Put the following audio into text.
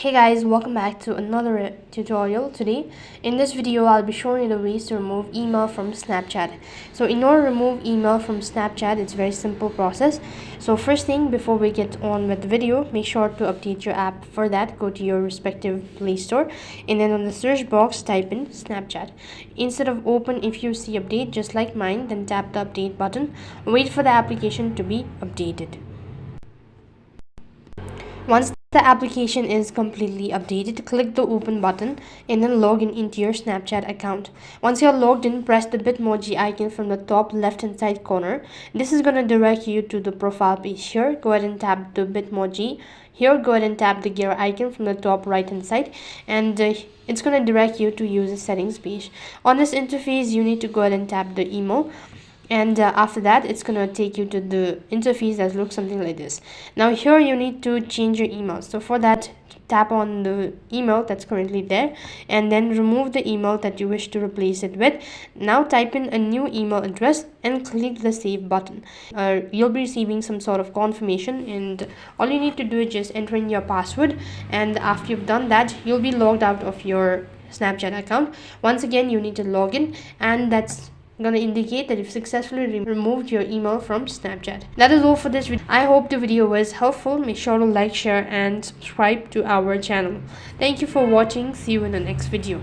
Hey guys, welcome back to another tutorial. Today in this video I'll be showing you the ways to remove email from Snapchat. So in order to remove email from Snapchat, it's a very simple process. So first thing, before we get on with the video, make sure to update your app. For that, go to your respective Play Store and then on the search box type in Snapchat. Instead of open, if you see update just like mine, then tap the update button. Wait for the application to be updated. Once the application is completely updated, click the open button and then log in into your Snapchat account. Once you're logged in, press the Bitmoji icon from the top left hand side corner. This is going to direct you to the profile page. Here, go ahead and tap the Bitmoji. Here, go ahead and tap the gear icon from the top right hand side, and it's going to direct you to user settings page. On this interface, you need to go ahead and tap the email, and after that it's gonna take you to the interface that looks something like this. Now here you need to change your email. So for that, tap on the email that's currently there and then remove the email that you wish to replace it with. Now type in a new email address and click the save button. You'll be receiving some sort of confirmation, and all you need to do is just enter in your password, and after you've done that, you'll be logged out of your Snapchat account. Once again, you need to log in, and that's going to indicate that you've successfully removed your email from Snapchat. That is all for this video. I hope the video was helpful. Make sure to like, share and subscribe to our channel. Thank you for watching. See you in the next video.